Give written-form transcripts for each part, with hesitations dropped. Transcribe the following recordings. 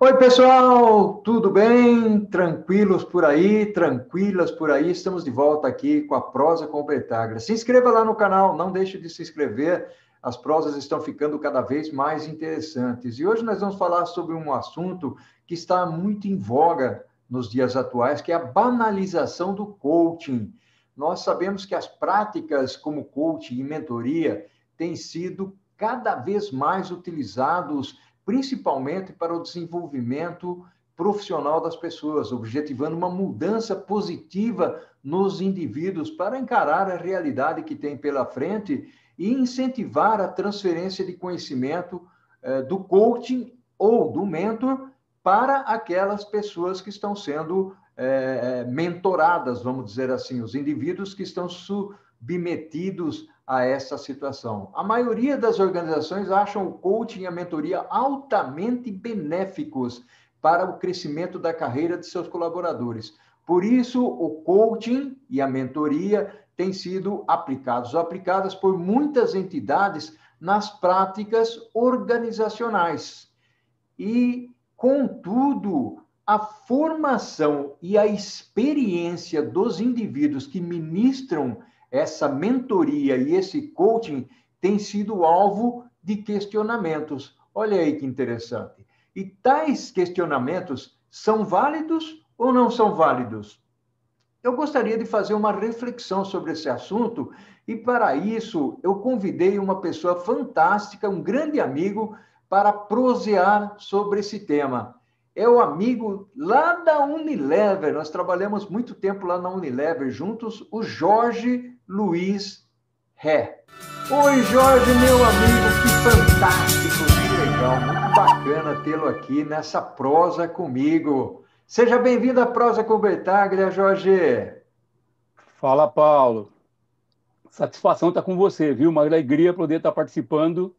Oi, pessoal, tudo bem? Tranquilos por aí, tranquilas por aí? Estamos de volta aqui com a Prosa com o Bertaglia. Se inscreva lá no canal, não deixe de se inscrever. As prosas estão ficando cada vez mais interessantes. E hoje nós vamos falar sobre um assunto que está muito em voga nos dias atuais, que é a banalização do coaching. Nós sabemos que as práticas como coaching e mentoria têm sido cada vez mais utilizados principalmente para o desenvolvimento profissional das pessoas, objetivando uma mudança positiva nos indivíduos para encarar a realidade que tem pela frente e incentivar a transferência de conhecimento do coaching ou do mentor para aquelas pessoas que estão sendo mentoradas, vamos dizer assim, os indivíduos que estão submetidos a essa situação. A maioria das organizações acham o coaching e a mentoria altamente benéficos para o crescimento da carreira de seus colaboradores. Por isso, o coaching e a mentoria têm sido aplicadas por muitas entidades nas práticas organizacionais. E, contudo, a formação e a experiência dos indivíduos que ministram essa mentoria e esse coaching tem sido alvo de questionamentos. Olha aí que interessante. E tais questionamentos são válidos ou não são válidos? Eu gostaria de fazer uma reflexão sobre esse assunto e, para isso, eu convidei uma pessoa fantástica, um grande amigo, para prosear sobre esse tema. É o amigo lá da Unilever, nós trabalhamos muito tempo lá na Unilever juntos, o Jorge Luiz Ré. Oi, Jorge, meu amigo, que fantástico, que legal, muito bacana tê-lo aqui nessa prosa comigo. Seja bem-vindo à Prosa com Bertaglia, Jorge. Fala, Paulo. Satisfação estar com você, viu? Uma alegria poder estar participando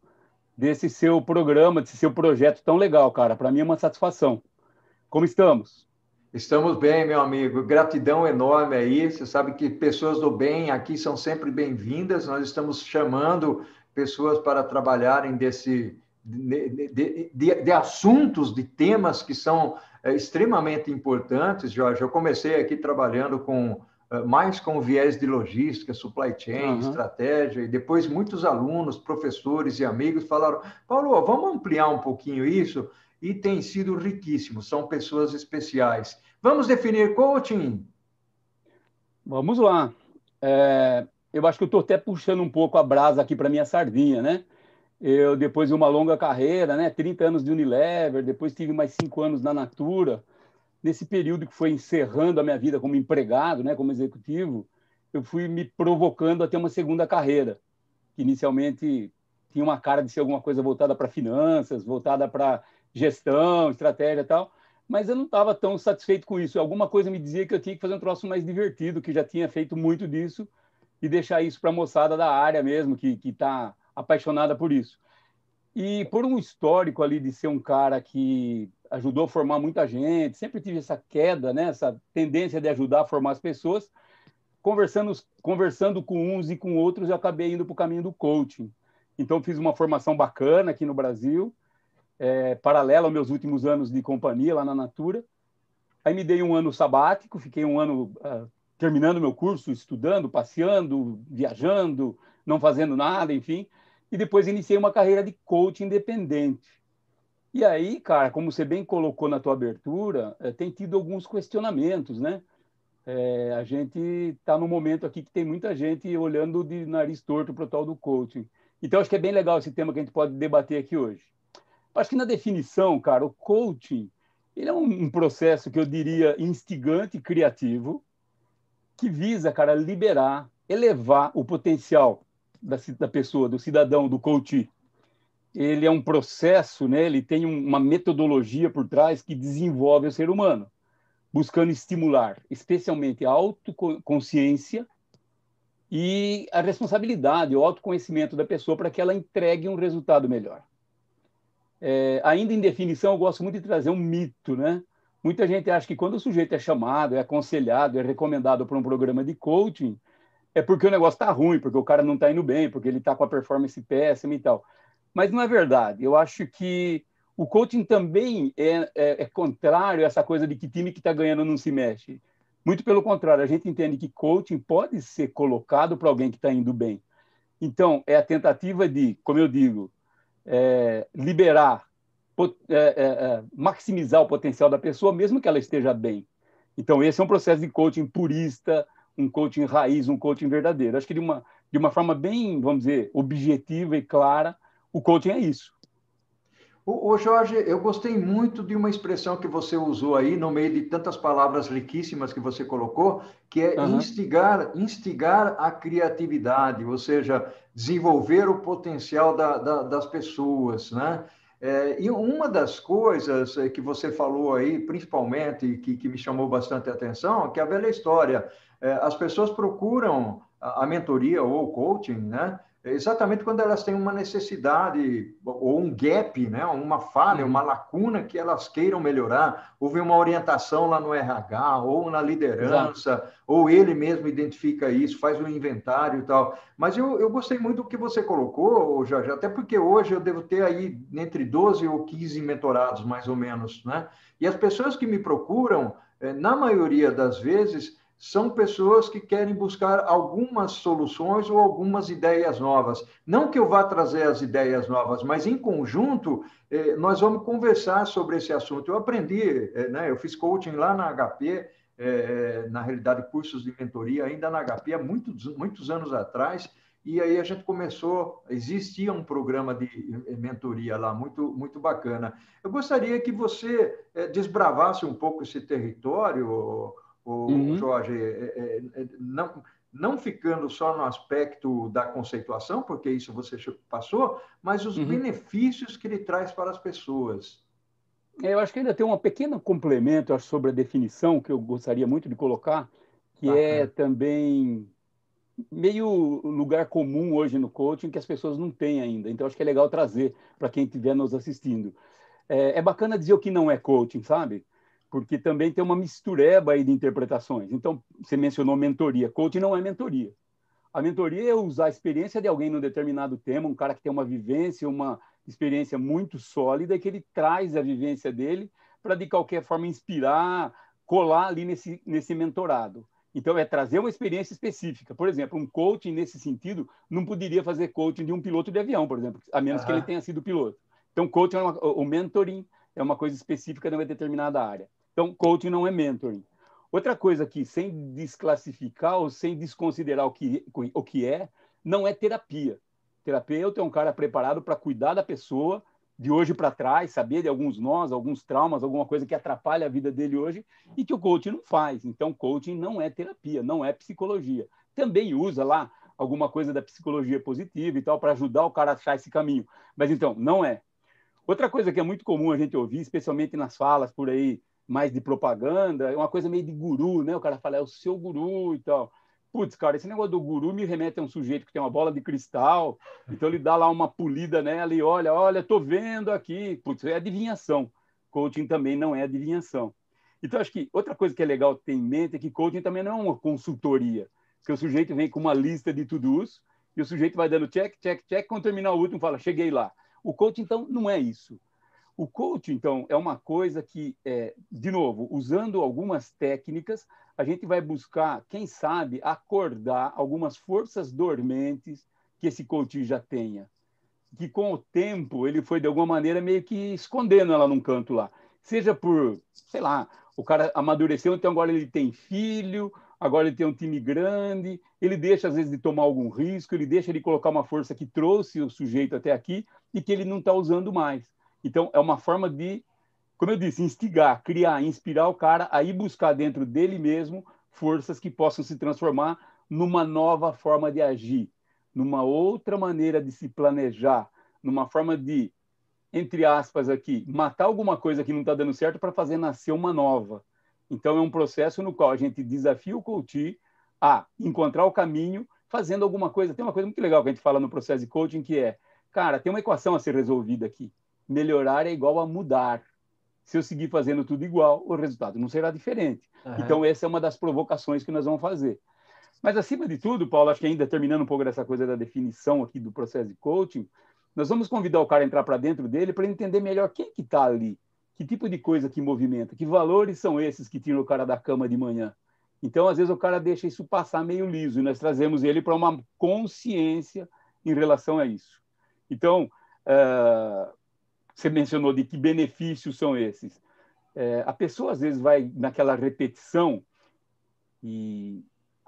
desse seu programa, desse seu projeto tão legal, cara. Para mim é uma satisfação. Como estamos? Estamos bem, meu amigo. Gratidão enorme aí. Você sabe que pessoas do bem aqui são sempre bem-vindas. Nós estamos chamando pessoas para trabalharem de assuntos, de temas que são extremamente importantes, Jorge. Eu comecei aqui trabalhando mais com viés de logística, supply chain, Uhum. estratégia, e depois muitos alunos, professores e amigos falaram: Paulo, vamos ampliar um pouquinho isso? E tem sido riquíssimo, são pessoas especiais. Vamos definir coaching? Vamos lá. Eu acho que eu estou até puxando um pouco a brasa aqui para minha sardinha, né? Eu, depois de uma longa carreira, né? 30 anos de Unilever, depois tive mais 5 anos na Natura. Nesse período que foi encerrando a minha vida como empregado, né? Como executivo, eu fui me provocando a ter uma segunda carreira, que inicialmente tinha uma cara de ser alguma coisa voltada para finanças, voltada para gestão, estratégia e tal, mas eu não estava tão satisfeito com isso. Alguma coisa me dizia que eu tinha que fazer um troço mais divertido, que já tinha feito muito disso, e deixar isso para a moçada da área mesmo, que está apaixonada por isso. E por um histórico ali de ser um cara que ajudou a formar muita gente, sempre tive essa queda, né, essa tendência de ajudar a formar as pessoas, conversando com uns e com outros, eu acabei indo para o caminho do coaching. Então, fiz uma formação bacana aqui no Brasil, paralela aos meus últimos anos de companhia lá na Natura. Aí me dei um ano sabático, fiquei um ano terminando meu curso, estudando, passeando, viajando, não fazendo nada, enfim. E depois iniciei uma carreira de coach independente. E aí, cara, como você bem colocou na tua abertura, tem tido alguns questionamentos, né? A gente está num momento aqui que tem muita gente olhando de nariz torto para o tal do coaching. Então, acho que é bem legal esse tema que a gente pode debater aqui hoje. Acho que na definição, cara, o coaching ele é um processo que eu diria instigante e criativo que visa, cara, liberar, elevar o potencial da pessoa, do cidadão, do coach. Ele é um processo, né? Ele tem uma metodologia por trás que desenvolve o ser humano, buscando estimular, especialmente a autoconsciência e a responsabilidade, o autoconhecimento da pessoa para que ela entregue um resultado melhor. Ainda em definição, eu gosto muito de trazer um mito, né? Muita gente acha que quando o sujeito é chamado, é aconselhado, é recomendado para um programa de coaching, é porque o negócio está ruim, porque o cara não está indo bem, porque ele está com a performance péssima e tal. Mas não é verdade. Eu acho que O coaching também é contrário a essa coisa de que time que está ganhando não se mexe. Muito pelo contrário, a gente entende que coaching pode ser colocado para alguém que está indo bem. Então, é a tentativa de, como eu digo, liberar, maximizar o potencial da pessoa, mesmo que ela esteja bem. Então, esse é um processo de coaching purista, um coaching raiz, um coaching verdadeiro. Acho que de uma forma bem, vamos dizer, objetiva e clara, o coaching é isso. Ô Jorge, eu gostei muito de uma expressão que você usou aí, no meio de tantas palavras riquíssimas que você colocou, que é instigar a criatividade, ou seja, desenvolver o potencial das pessoas, né? E uma das coisas que você falou aí, principalmente, que me chamou bastante a atenção, que é a velha história. As pessoas procuram a mentoria ou o coaching, né? Exatamente quando elas têm uma necessidade ou um gap, né? Uma falha, uma lacuna que elas queiram melhorar. Houve uma orientação lá no RH ou na liderança, Exato. ou ele mesmo identifica isso, faz um inventário e tal. Mas eu gostei muito do que você colocou, Jorge, até porque hoje eu devo ter aí entre 12 ou 15 mentorados, mais ou menos, né? E as pessoas que me procuram, na maioria das vezes, são pessoas que querem buscar algumas soluções ou algumas ideias novas. Não que eu vá trazer as ideias novas, mas em conjunto nós vamos conversar sobre esse assunto. Eu aprendi, né? Eu fiz coaching lá na HP, na realidade cursos de mentoria ainda na HP há muitos anos atrás, e aí a gente começou, existia um programa de mentoria lá, muito bacana. Eu gostaria que você desbravasse um pouco esse território, Jorge, não ficando só no aspecto da conceituação, porque isso você passou, mas os benefícios que ele traz para as pessoas. Eu acho que ainda tem um pequeno complemento sobre a definição que eu gostaria muito de colocar, que é Bacana. também meio lugar comum hoje no coaching que as pessoas não têm ainda. Então, acho que é legal trazer para quem estiver nos assistindo. É bacana dizer o que não é coaching, sabe? Porque também tem uma mistureba aí de interpretações. Então, você mencionou mentoria. Coaching não é mentoria. A mentoria é usar a experiência de alguém num determinado tema, um cara que tem uma vivência, uma experiência muito sólida, e que ele traz a vivência dele para, de qualquer forma, inspirar, colar ali nesse mentorado. Então, é trazer uma experiência específica. Por exemplo, um coaching, nesse sentido, não poderia fazer coaching de um piloto de avião, por exemplo, a menos que ele tenha sido piloto. Então, coaching o mentoring é uma coisa específica de uma determinada área. Então, coaching não é mentoring. Outra coisa que, sem desclassificar ou sem desconsiderar o que é, não é terapia. Terapeuta é um cara preparado para cuidar da pessoa de hoje para trás, saber de alguns nós, alguns traumas, alguma coisa que atrapalha a vida dele hoje e que o coaching não faz. Então, coaching não é terapia, não é psicologia. Também usa lá alguma coisa da psicologia positiva e tal para ajudar o cara a achar esse caminho. Mas, então, não é. Outra coisa que é muito comum a gente ouvir, especialmente nas falas por aí, mais de propaganda, é uma coisa meio de guru, né? O cara fala, é o seu guru e tal. Putz, cara, esse negócio do guru me remete a um sujeito que tem uma bola de cristal, então ele dá lá uma polida nela e olha, tô vendo aqui. Putz, é adivinhação. Coaching também não é adivinhação. Então, acho que outra coisa que é legal ter em mente é que coaching também não é uma consultoria, que o sujeito vem com uma lista de to-dos e o sujeito vai dando check, check, check, quando terminar o último fala, cheguei lá. O coaching, então, não é isso. O coaching, então, é uma coisa que, de novo, usando algumas técnicas, a gente vai buscar, quem sabe, acordar algumas forças dormentes que esse coaching já tenha. Que, com o tempo, ele foi, de alguma maneira, meio que escondendo ela num canto lá. Seja por, sei lá, o cara amadureceu, então agora ele tem filho, agora ele tem um time grande, ele deixa, às vezes, de tomar algum risco, ele deixa de colocar uma força que trouxe o sujeito até aqui e que ele não está usando mais. Então, é uma forma de, como eu disse, instigar, criar, inspirar o cara a ir buscar dentro dele mesmo forças que possam se transformar numa nova forma de agir, numa outra maneira de se planejar, numa forma de, entre aspas aqui, matar alguma coisa que não está dando certo para fazer nascer uma nova. Então, é um processo no qual a gente desafia o coach a encontrar o caminho fazendo alguma coisa. Tem uma coisa muito legal que a gente fala no processo de coaching, que é, cara, tem uma equação a ser resolvida aqui. Melhorar é igual a mudar. Se eu seguir fazendo tudo igual, o resultado não será diferente. Então, essa é uma das provocações que nós vamos fazer. Mas, acima de tudo, Paulo, acho que ainda terminando um pouco dessa coisa da definição aqui do processo de coaching, Nós vamos convidar o cara a entrar para dentro dele para entender melhor quem que está ali, que tipo de coisa que movimenta, que valores são esses que tiram o cara da cama de manhã. Então, às vezes, o cara deixa isso passar meio liso e nós trazemos ele para uma consciência em relação a isso. Então, você mencionou de que benefícios são esses. A pessoa, às vezes, vai naquela repetição e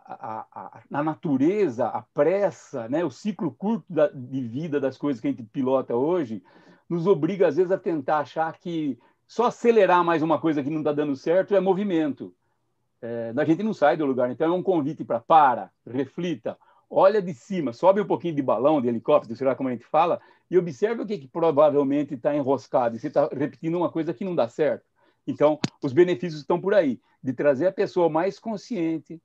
a natureza, a pressa, né, o ciclo curto de vida das coisas que a gente pilota hoje, nos obriga, às vezes, a tentar achar que só acelerar mais uma coisa que não está dando certo é movimento. A gente não sai do lugar. Então, é um convite para, reflita, olha de cima, sobe um pouquinho de balão, de helicóptero, sei lá como a gente fala, e observe o que provavelmente está enroscado. E você está repetindo uma coisa que não dá certo. Então, os benefícios estão por aí, de trazer a pessoa mais consciente,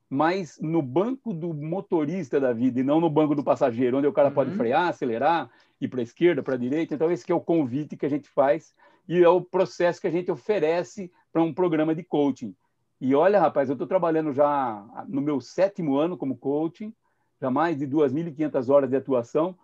mais no banco do motorista da vida e não no banco do passageiro, onde o cara pode frear, acelerar, ir para a esquerda, para a direita. Então, esse que é o convite que a gente faz e é o processo que a gente oferece para um programa de coaching. E olha, rapaz, eu estou trabalhando já no meu 7º ano como coaching, já mais de 2.500 horas de atuação.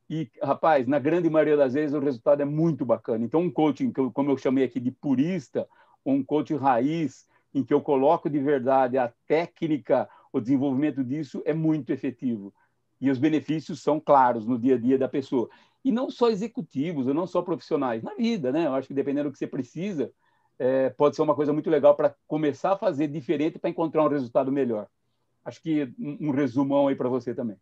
E, rapaz, na grande maioria das vezes o resultado é muito bacana. Então, um coaching, como eu chamei aqui de purista, um coaching raiz, em que eu coloco de verdade a técnica, o desenvolvimento disso é muito efetivo. E os benefícios são claros no dia a dia da pessoa. E não só executivos, ou não só profissionais, na vida, né? Eu acho que dependendo do que você precisa, pode ser uma coisa muito legal para começar a fazer diferente para encontrar um resultado melhor. Acho que um resumão aí para você também.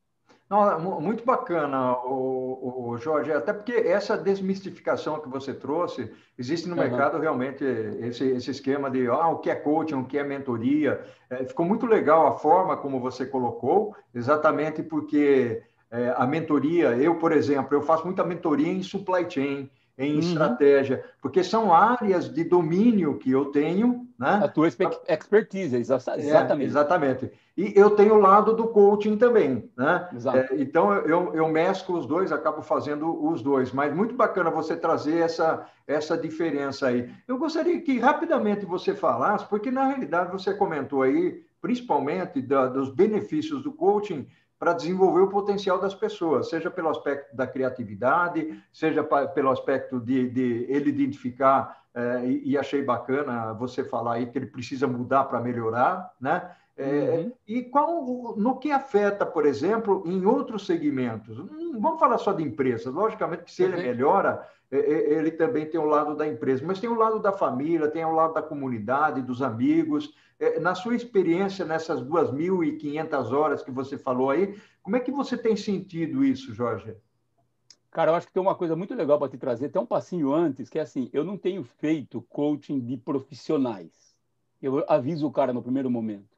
Não, muito bacana, o Jorge, até porque essa desmistificação que você trouxe, existe no mercado realmente esse esquema de o que é coaching, o que é mentoria. Ficou muito legal a forma como você colocou, exatamente porque a mentoria, eu, por exemplo, eu faço muita mentoria em supply chain, em estratégia, porque são áreas de domínio que eu tenho, né? A tua expertise, exatamente. Exatamente. E eu tenho o lado do coaching também, né? Exato. Então, eu mesclo os dois, acabo fazendo os dois. Mas muito bacana você trazer essa diferença aí. Eu gostaria que rapidamente você falasse, porque na realidade você comentou aí, principalmente dos benefícios do coaching para desenvolver o potencial das pessoas, seja pelo aspecto da criatividade, seja pelo aspecto de ele identificar, e achei bacana você falar aí que ele precisa mudar para melhorar, né? E no que afeta, por exemplo, em outros segmentos? Vamos falar só de empresas. Logicamente que se ele melhora, ele também tem o lado da empresa, mas tem o lado da família, tem o lado da comunidade, dos amigos. Na sua experiência, nessas 2.500 horas que você falou aí, como é que você tem sentido isso, Jorge? Cara, eu acho que tem uma coisa muito legal para te trazer, até um passinho antes, que é assim, eu não tenho feito coaching de profissionais. Eu aviso o cara no primeiro momento.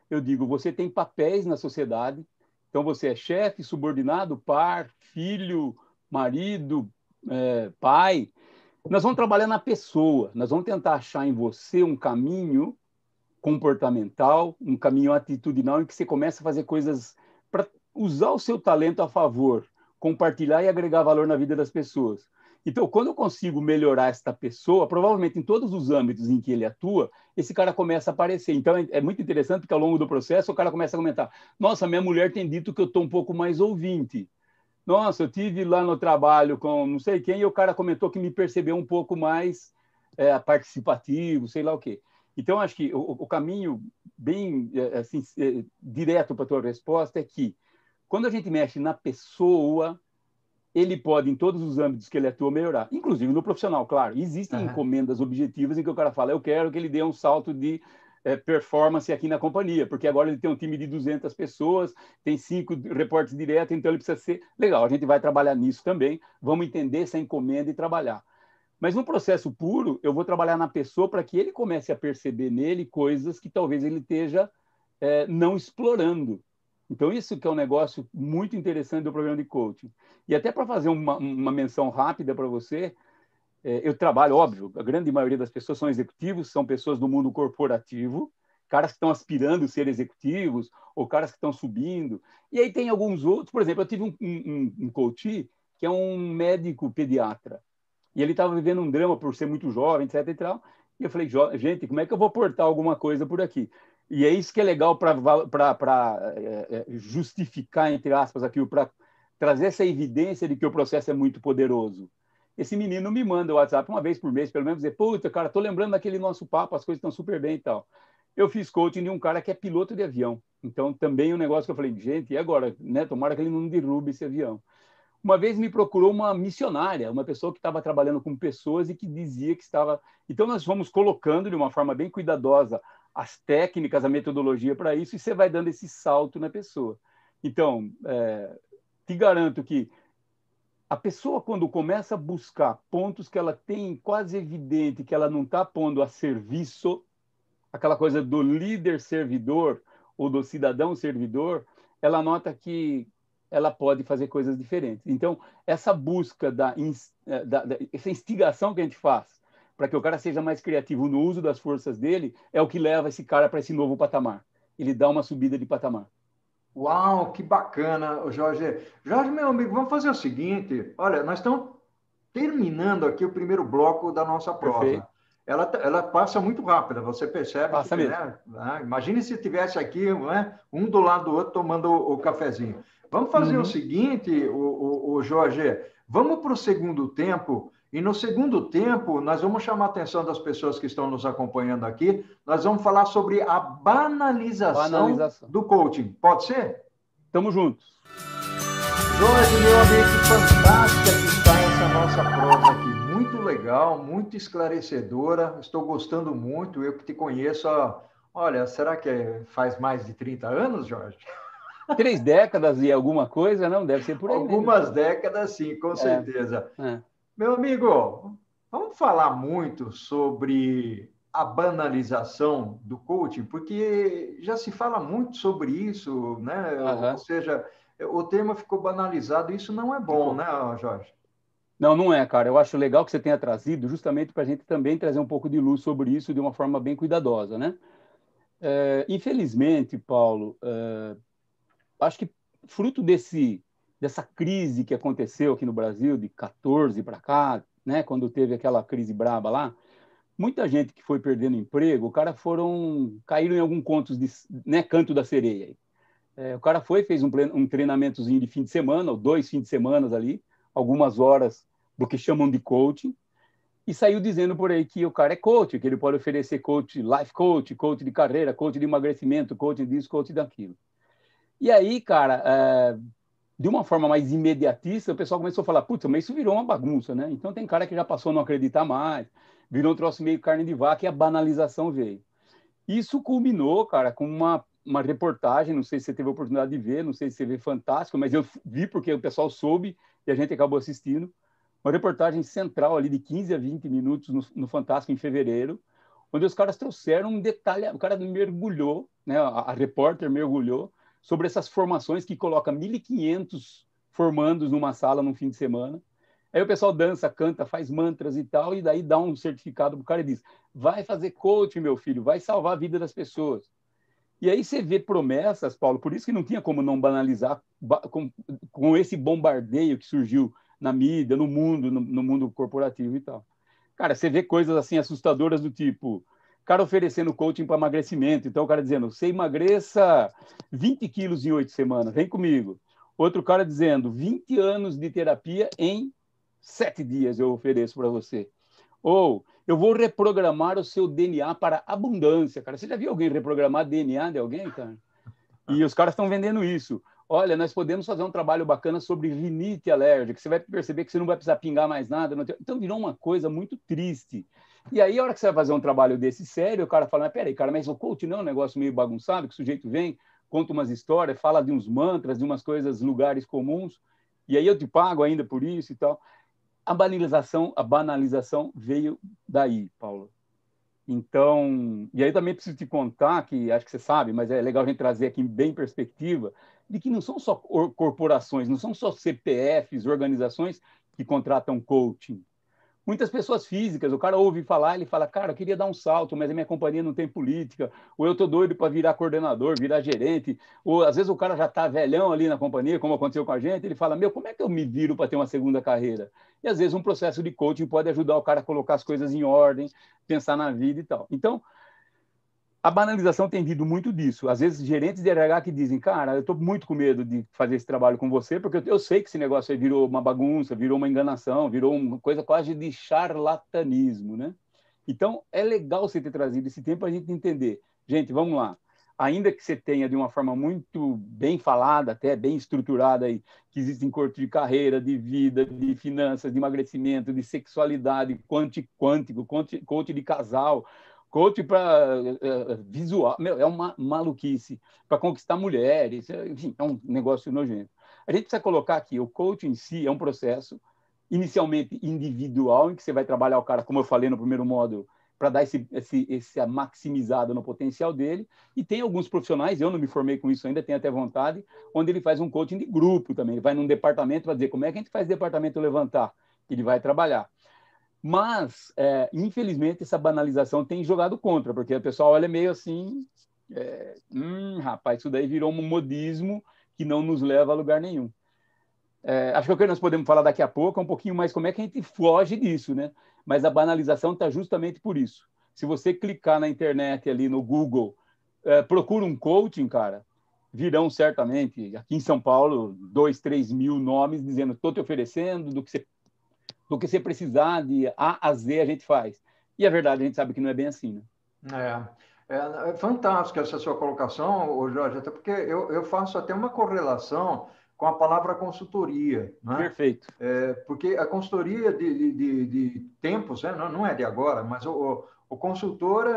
Eu digo, você tem papéis na sociedade, então você é chefe, subordinado, par, filho, marido, pai. Nós vamos trabalhar na pessoa, nós vamos tentar achar em você um caminho comportamental, um caminho atitudinal em que você começa a fazer coisas para usar o seu talento a favor, compartilhar e agregar valor na vida das pessoas. Então, quando eu consigo melhorar esta pessoa, provavelmente em todos os âmbitos em que ele atua, esse cara começa a aparecer. Então, é muito interessante porque ao longo do processo o cara começa a comentar: nossa, minha mulher tem dito que eu estou um pouco mais ouvinte. Nossa, eu tive lá no trabalho com não sei quem e o cara comentou que me percebeu um pouco mais participativo, sei lá o quê. Então, acho que o caminho bem assim, direto para a tua resposta é que quando a gente mexe na pessoa, ele pode, em todos os âmbitos que ele atua, melhorar. Inclusive no profissional, claro. Existem encomendas objetivas em que o cara fala, eu quero que ele dê um salto de performance aqui na companhia, porque agora ele tem um time de 200 pessoas, tem 5 reportes diretos, então ele precisa ser... Legal, a gente vai trabalhar nisso também, vamos entender essa encomenda e trabalhar. Mas no processo puro, eu vou trabalhar na pessoa para que ele comece a perceber nele coisas que talvez ele esteja não explorando. Então, isso que é um negócio muito interessante do programa de coaching. E até para fazer uma menção rápida para você, eu trabalho, óbvio, a grande maioria das pessoas são executivos, são pessoas do mundo corporativo, caras que estão aspirando a ser executivos, ou caras que estão subindo. E aí tem alguns outros, por exemplo, eu tive um coach que é um médico pediatra, e ele estava vivendo um drama por ser muito jovem, etc. E tal. E eu falei, gente, como é que eu vou aportar alguma coisa por aqui? E é isso que é legal para justificar, entre aspas, aquilo, para trazer essa evidência de que o processo é muito poderoso. Esse menino me manda o WhatsApp uma vez por mês, pelo menos, dizer, puta, cara, tô lembrando daquele nosso papo, as coisas estão super bem e tal. Eu fiz coaching de um cara que é piloto de avião. Então, também um negócio que eu falei, gente, e agora? Né? Tomara que ele não derrube esse avião. Uma vez me procurou uma missionária, uma pessoa que estava trabalhando com pessoas e que dizia que estava... Então, nós vamos colocando de uma forma bem cuidadosa as técnicas, a metodologia para isso, e você vai dando esse salto na pessoa. Então, te garanto que a pessoa, quando começa a buscar pontos que ela tem quase evidente que ela não está pondo a serviço, aquela coisa do líder servidor ou do cidadão servidor, ela nota que ela pode fazer coisas diferentes. Então, essa busca essa instigação que a gente faz para que o cara seja mais criativo no uso das forças dele é o que leva esse cara para esse novo patamar. Ele dá uma subida de patamar. Uau, que bacana, Jorge. Jorge, meu amigo, vamos fazer o seguinte. Olha, nós estamos terminando aqui o primeiro bloco da nossa prosa. Perfeito. Ela passa muito rápida, você percebe? Passa que, mesmo. Né? Imagine se tivesse aqui, né, um do lado do outro tomando o cafezinho. Vamos fazer o seguinte, o Jorge, vamos para o segundo tempo, e no segundo tempo nós vamos chamar a atenção das pessoas que estão nos acompanhando aqui, nós vamos falar sobre a banalização do coaching. Pode ser? Tamo juntos. Jorge, meu amigo, que fantástica que está essa nossa prosa aqui. Muito legal, muito esclarecedora. Estou gostando muito. Eu que te conheço, olha, será que faz mais de 30 anos, Jorge? 3 décadas e alguma coisa, não? Deve ser por aí. Algumas décadas, sim, com certeza. Meu amigo, vamos falar muito sobre a banalização do coaching, porque já se fala muito sobre isso, né? Ou seja, o tema ficou banalizado, e isso não é bom, né, Jorge? Não, não é, cara. Eu acho legal que você tenha trazido, justamente para a gente também trazer um pouco de luz sobre isso de uma forma bem cuidadosa, né? Infelizmente, Paulo, acho que fruto dessa crise que aconteceu aqui no Brasil, de 14 para cá, né, quando teve aquela crise braba lá, muita gente que foi perdendo emprego, o cara caíram em algum canto da sereia. O cara fez um treinamentozinho de fim de semana, ou 2 fins de semana ali, algumas horas do que chamam de coaching, e saiu dizendo por aí que o cara é coach, que ele pode oferecer coach, life coach, coach de carreira, coach de emagrecimento, coach disso, coach daquilo. E aí, cara, de uma forma mais imediatista, o pessoal começou a falar, putz, mas isso virou uma bagunça, né? Então tem cara que já passou a não acreditar mais, virou um troço meio carne de vaca e a banalização veio. Isso culminou, cara, com uma reportagem, não sei se você teve a oportunidade de ver, não sei se você vê Fantástico, mas eu vi porque o pessoal soube e a gente acabou assistindo. Uma reportagem central ali de 15 a 20 minutos no Fantástico em fevereiro, onde os caras trouxeram um detalhe, o cara mergulhou, né, a repórter mergulhou sobre essas formações que coloca 1.500 formandos numa sala num fim de semana. Aí o pessoal dança, canta, faz mantras e tal, e daí dá um certificado pro cara e diz, vai fazer coaching, meu filho, vai salvar a vida das pessoas. E aí você vê promessas, Paulo, por isso que não tinha como não banalizar com esse bombardeio que surgiu na mídia, no mundo corporativo e tal. Cara, você vê coisas assim assustadoras do tipo, cara oferecendo coaching para emagrecimento, então o cara dizendo, você emagreça 20 quilos em 8 semanas, vem comigo. Outro cara dizendo, 20 anos de terapia em 7 dias eu ofereço para você. Ou, eu vou reprogramar o seu DNA para abundância, cara. Você já viu alguém reprogramar DNA de alguém, cara? E os caras estão vendendo isso. Olha, nós podemos fazer um trabalho bacana sobre rinite alérgica. Você vai perceber que você não vai precisar pingar mais nada. Então, virou uma coisa muito triste. E aí, a hora que você vai fazer um trabalho desse sério, o cara fala, mas peraí, cara, mas o coach não é um negócio meio bagunçado, que o sujeito vem, conta umas histórias, fala de uns mantras, de umas coisas, lugares comuns, e aí eu te pago ainda por isso e tal. A banalização veio daí, Paulo. Então, e aí também preciso te contar, que acho que você sabe, mas é legal a gente trazer aqui bem perspectiva, de que não são só corporações, não são só CPFs, organizações que contratam coaching. Muitas pessoas físicas, o cara ouve falar, ele fala, cara, eu queria dar um salto, mas a minha companhia não tem política, ou eu tô doido para virar coordenador, virar gerente, ou às vezes o cara já tá velhão ali na companhia, como aconteceu com a gente, ele fala, meu, como é que eu me viro para ter uma segunda carreira? E às vezes um processo de coaching pode ajudar o cara a colocar as coisas em ordem, pensar na vida e tal. Então, A banalização tem vindo muito disso. Às vezes, gerentes de RH que dizem, cara, eu estou muito com medo de fazer esse trabalho com você, porque eu sei que esse negócio aí virou uma bagunça, virou uma enganação, virou uma coisa quase de charlatanismo, né? Então, é legal você ter trazido esse tempo para a gente entender. Gente, vamos lá. Ainda que você tenha de uma forma muito bem falada, até bem estruturada aí, que existem coach de carreira, de vida, de finanças, de emagrecimento, de sexualidade, quântico, coach de casal, coach para visual, é uma maluquice, para conquistar mulheres, enfim, é um negócio nojento. A gente precisa colocar aqui, o coach em si é um processo inicialmente individual, em que você vai trabalhar o cara, como eu falei no primeiro módulo, para dar essa maximizada no potencial dele, e tem alguns profissionais, eu não me formei com isso ainda, tenho até vontade, onde ele faz um coaching de grupo também, ele vai num departamento para dizer como é que a gente faz o departamento levantar, que ele vai trabalhar. Mas, infelizmente, essa banalização tem jogado contra, porque o pessoal olha meio assim, rapaz, isso daí virou um modismo que não nos leva a lugar nenhum. Acho que o que nós podemos falar daqui a pouco é um pouquinho mais como é que a gente foge disso, né? Mas a banalização está justamente por isso. Se você clicar na internet ali no Google, procura um coaching, cara, virão certamente, aqui em São Paulo, 2, 3 mil nomes dizendo, estou te oferecendo, do que você precisar, de A a Z a gente faz. E a verdade, a gente sabe que não é bem assim, né? É fantástico essa sua colocação, Jorge, até porque eu faço até uma correlação com a palavra consultoria, né? Perfeito. Porque a consultoria de tempos, né? Não é de agora, mas o consultor,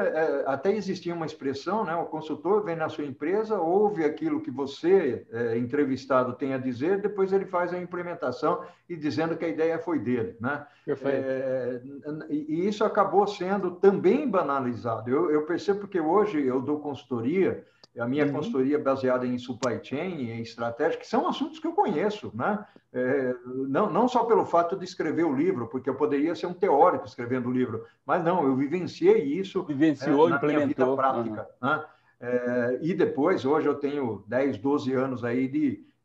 até existia uma expressão, né? O consultor vem na sua empresa, ouve aquilo que você, entrevistado, tem a dizer, depois ele faz a implementação e dizendo que a ideia foi dele, né? Perfeito. E isso acabou sendo também banalizado. Eu percebo que hoje eu dou consultoria, a minha consultoria é baseada em supply chain, em estratégia, que são assuntos que eu conheço, né? Não só pelo fato de escrever o livro, porque eu poderia ser um teórico escrevendo o livro, mas não, eu vivenciei isso na minha vida prática. Né? E depois, hoje eu tenho 10, 12 anos aí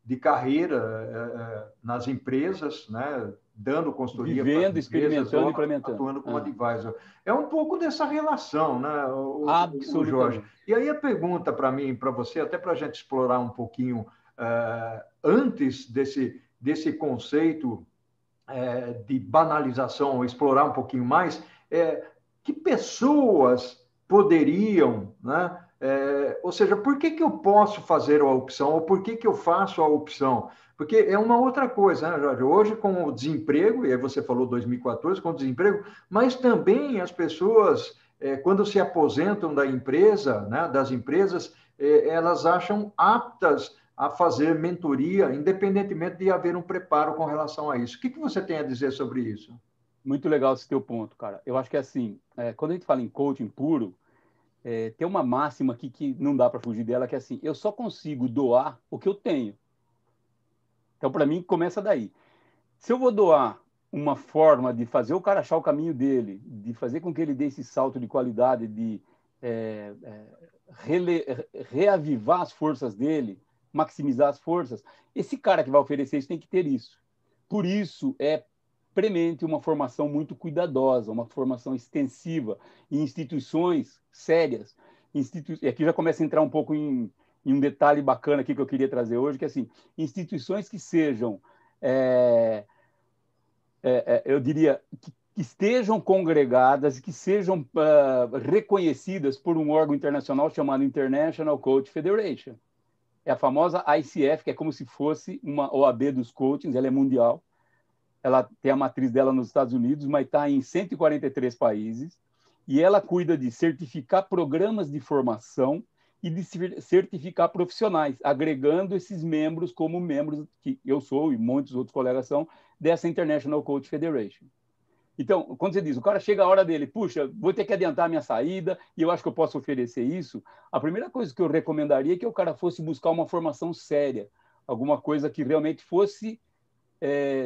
de carreira nas empresas, né? Dando consultoria para vivendo, experimentando, implementando, atuando como advisor. É um pouco dessa relação, né, o Jorge? E aí a pergunta para mim, para você, até para a gente explorar um pouquinho antes desse conceito de banalização, explorar um pouquinho mais, que pessoas poderiam, né? Ou seja, por que eu posso fazer a opção ou por que eu faço a opção? Porque é uma outra coisa, né, Jorge? Hoje, com o desemprego, e aí você falou 2014, com o desemprego, mas também as pessoas, quando se aposentam da empresa, né, das empresas, elas acham aptas a fazer mentoria, independentemente de haver um preparo com relação a isso. O que você tem a dizer sobre isso? Muito legal esse teu ponto, cara. Eu acho que assim, quando a gente fala em coaching puro, tem uma máxima aqui que não dá para fugir dela, que é assim, eu só consigo doar o que eu tenho. Então, para mim, começa daí. Se eu vou doar uma forma de fazer o cara achar o caminho dele, de fazer com que ele dê esse salto de qualidade, de reavivar as forças dele, maximizar as forças, esse cara que vai oferecer isso tem que ter isso. Por isso, é premente uma formação muito cuidadosa, uma formação extensiva em instituições sérias. E aqui já começa a entrar um pouco em um detalhe bacana aqui que eu queria trazer hoje, que é assim, instituições que sejam, eu diria, que estejam congregadas e que sejam reconhecidas por um órgão internacional chamado International Coach Federation. É a famosa ICF, que é como se fosse uma OAB dos coachings, ela é mundial. Ela tem a matriz dela nos Estados Unidos, mas está em 143 países, e ela cuida de certificar programas de formação e de certificar profissionais, agregando esses membros como membros que eu sou e muitos outros colegas são dessa International Coach Federation. Então, quando você diz, o cara chega a hora dele, puxa, vou ter que adiantar a minha saída e eu acho que eu posso oferecer isso, a primeira coisa que eu recomendaria é que o cara fosse buscar uma formação séria, alguma coisa que realmente fosse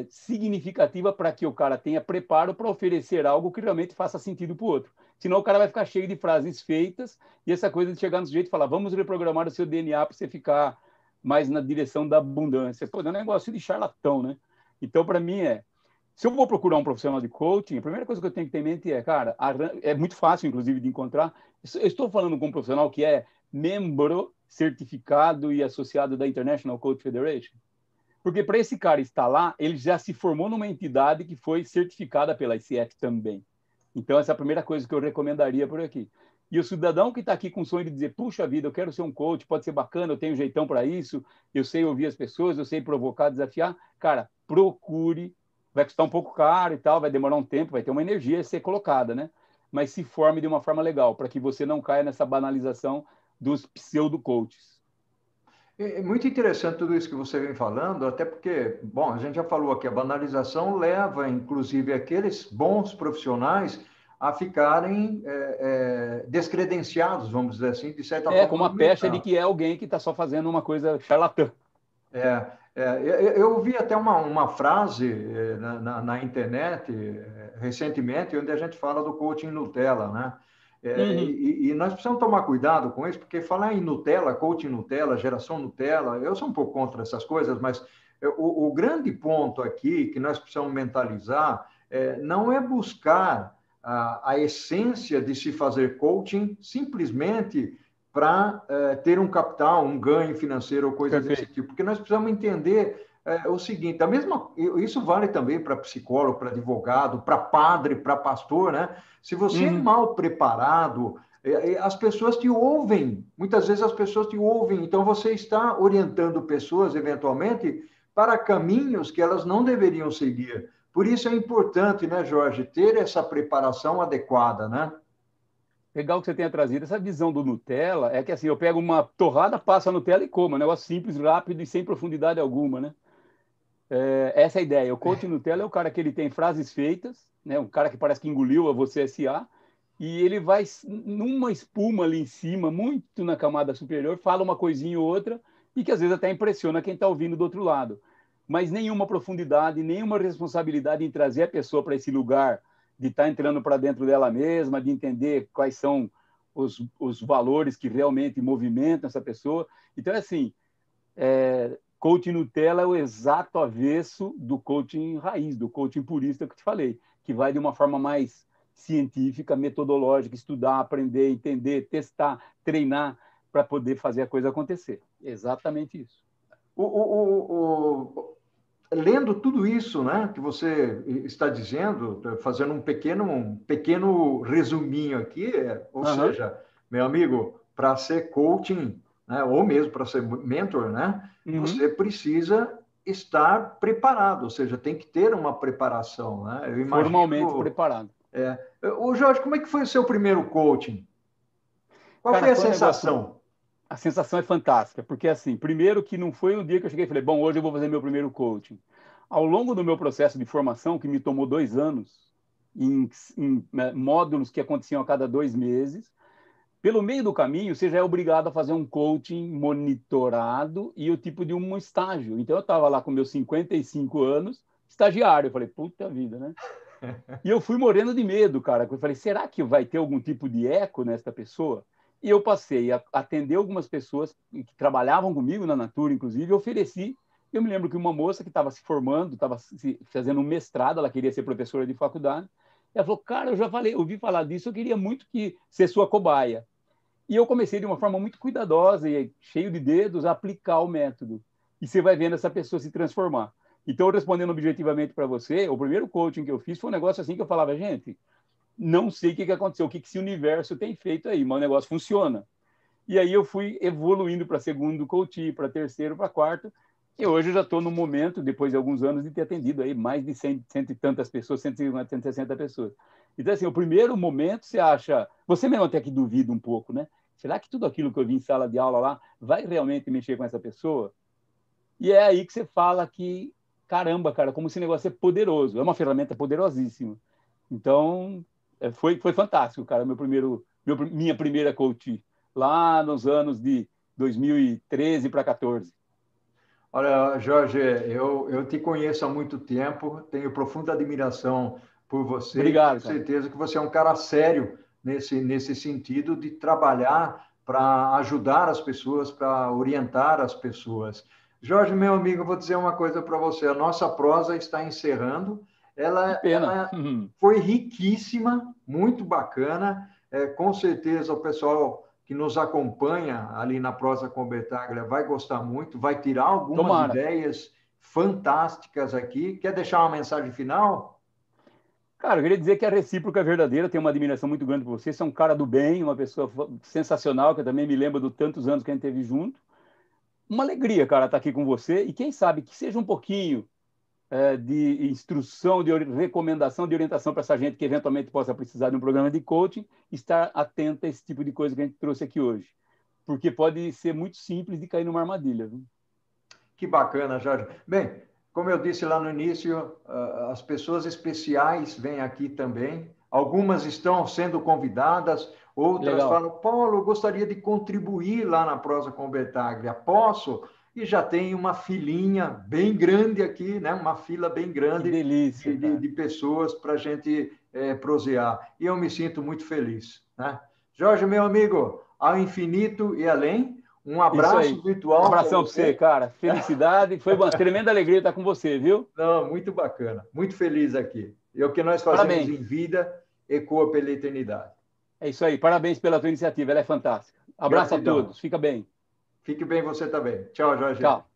significativa para que o cara tenha preparo para oferecer algo que realmente faça sentido para o outro. Senão o cara vai ficar cheio de frases feitas e essa coisa de chegar no sujeito e falar, vamos reprogramar o seu DNA para você ficar mais na direção da abundância. Pô, é um negócio de charlatão, né? Então, para mim, Se eu vou procurar um profissional de coaching, a primeira coisa que eu tenho que ter em mente é, cara, é muito fácil, inclusive, de encontrar. Eu estou falando com um profissional que é membro certificado e associado da International Coach Federation. Porque para esse cara estar lá, ele já se formou numa entidade que foi certificada pela ICF também. Então, essa é a primeira coisa que eu recomendaria por aqui. E o cidadão que está aqui com o sonho de dizer, puxa vida, eu quero ser um coach, pode ser bacana, eu tenho jeitão para isso, eu sei ouvir as pessoas, eu sei provocar, desafiar. Cara, procure, vai custar um pouco caro e tal, vai demorar um tempo, vai ter uma energia a ser colocada, né? Mas se forme de uma forma legal, para que você não caia nessa banalização dos pseudo-coaches. É muito interessante tudo isso que você vem falando, até porque, bom, a gente já falou aqui, a banalização leva, inclusive, aqueles bons profissionais a ficarem descredenciados, vamos dizer assim, de certa forma. Como a pecha de que é alguém que está só fazendo uma coisa charlatã. Eu vi até uma frase na internet recentemente, onde a gente fala do coaching Nutella, né? E nós precisamos tomar cuidado com isso, porque falar em Nutella, coaching Nutella, geração Nutella, eu sou um pouco contra essas coisas, mas o grande ponto aqui que nós precisamos mentalizar não é buscar a essência de se fazer coaching simplesmente para ter um capital, um ganho financeiro ou coisa desse tipo, porque nós precisamos entender o seguinte, isso vale também para psicólogo, para advogado, para padre, para pastor, né? Se você é mal preparado, as pessoas te ouvem, muitas vezes as pessoas te ouvem, então você está orientando pessoas, eventualmente, para caminhos que elas não deveriam seguir. Por isso é importante, né, Jorge, ter essa preparação adequada, né? Legal que você tenha trazido. Essa visão do Nutella é que assim, eu pego uma torrada, passo a Nutella e como. É um negócio simples, rápido e sem profundidade alguma, né? Essa é a ideia. O coach Nutella é o cara que ele tem frases feitas, né? Um cara que parece que engoliu a você SA, e ele vai numa espuma ali em cima, muito na camada superior, fala uma coisinha ou outra, e que às vezes até impressiona quem está ouvindo do outro lado. Mas nenhuma profundidade, nenhuma responsabilidade em trazer a pessoa para esse lugar, de estar entrando para dentro dela mesma, de entender quais são os valores que realmente movimentam essa pessoa. Então, assim, coaching Nutella é o exato avesso do coaching raiz, do coaching purista que eu te falei, que vai de uma forma mais científica, metodológica, estudar, aprender, entender, testar, treinar, para poder fazer a coisa acontecer. Exatamente isso. Lendo tudo isso, né, que você está dizendo, fazendo um pequeno resuminho aqui, ou seja, meu amigo, para ser coaching, né, ou mesmo para ser mentor, né, você precisa estar preparado, ou seja, tem que ter uma preparação, né? Eu imagino, formalmente preparado. O Jorge, como é que foi o seu primeiro coaching? Qual foi a sensação? A sensação é fantástica, porque assim, primeiro que não foi um dia que eu cheguei e falei, bom, hoje eu vou fazer meu primeiro coaching. Ao longo do meu processo de formação, que me tomou 2 anos, em módulos que aconteciam a cada 2 meses, pelo meio do caminho, você já é obrigado a fazer um coaching monitorado e o tipo de um estágio. Então, eu estava lá com meus 55 anos, estagiário. Eu falei, puta vida, né? E eu fui morrendo de medo, cara. Eu falei, será que vai ter algum tipo de eco nesta pessoa? E eu passei a atender algumas pessoas que trabalhavam comigo na Natura, inclusive, e ofereci. Eu me lembro que uma moça que estava se formando, estava fazendo um mestrado, ela queria ser professora de faculdade. Ela falou, cara, eu já ouvi falar disso, eu queria muito ser sua cobaia. E eu comecei de uma forma muito cuidadosa e cheio de dedos a aplicar o método. E você vai vendo essa pessoa se transformar. Então, respondendo objetivamente para você, o primeiro coaching que eu fiz foi um negócio assim que eu falava, gente, não sei o que aconteceu, o que esse universo tem feito aí, mas o negócio funciona. E aí eu fui evoluindo para segundo coaching, para terceiro, para quarto, e hoje eu já estou no momento, depois de alguns anos, de ter atendido aí mais de 100 e tantas pessoas, 150, 160 pessoas. Então, assim, o primeiro momento você acha, você mesmo até que duvida um pouco, né? Será que tudo aquilo que eu vi em sala de aula lá vai realmente mexer com essa pessoa? E é aí que você fala que, caramba, cara, como esse negócio é poderoso, é uma ferramenta poderosíssima. Então, foi fantástico, cara, minha primeira coach, lá nos anos de 2013 para 14. Olha, Jorge, eu te conheço há muito tempo, tenho profunda admiração por você. Obrigado, tenho certeza que você é um cara sério nesse sentido de trabalhar para ajudar as pessoas, para orientar as pessoas. Jorge, meu amigo, eu vou dizer uma coisa para você. A nossa prosa está encerrando. Que pena. ela foi riquíssima, muito bacana. Com certeza o pessoal que nos acompanha ali na Prosa com Bertaglia vai gostar muito, vai tirar algumas Tomara. ideias fantásticas aqui. Quer deixar uma mensagem final? Cara, eu queria dizer que a recíproca é verdadeira, tenho uma admiração muito grande por você. Você é um cara do bem, uma pessoa sensacional, que eu também me lembro dos tantos anos que a gente teve junto. Uma alegria, cara, estar aqui com você. E quem sabe que seja um pouquinho de instrução, de recomendação, de orientação para essa gente que eventualmente possa precisar de um programa de coaching, estar atento a esse tipo de coisa que a gente trouxe aqui hoje. Porque pode ser muito simples de cair numa armadilha. Viu? Que bacana, Jorge. Bem, como eu disse lá no início, as pessoas especiais vêm aqui também. Algumas estão sendo convidadas, outras Legal. falam, Paulo, eu gostaria de contribuir lá na Prosa com Bertaglia. Posso? E já tem uma filinha bem grande aqui, né? Uma fila bem grande Que delícia, de pessoas para a gente prosear. E eu me sinto muito feliz. Né? Jorge, meu amigo, ao infinito e além, um abraço virtual. Um abração para você, cara. Felicidade. Foi uma tremenda alegria estar com você, viu? Não, muito bacana. Muito feliz aqui. E o que nós fazemos Parabéns. em vida ecoa pela eternidade. É isso aí. Parabéns pela tua iniciativa. Ela é fantástica. Abraço a todos. Fica bem. Fique bem você também. Tchau, Jorge. Tchau.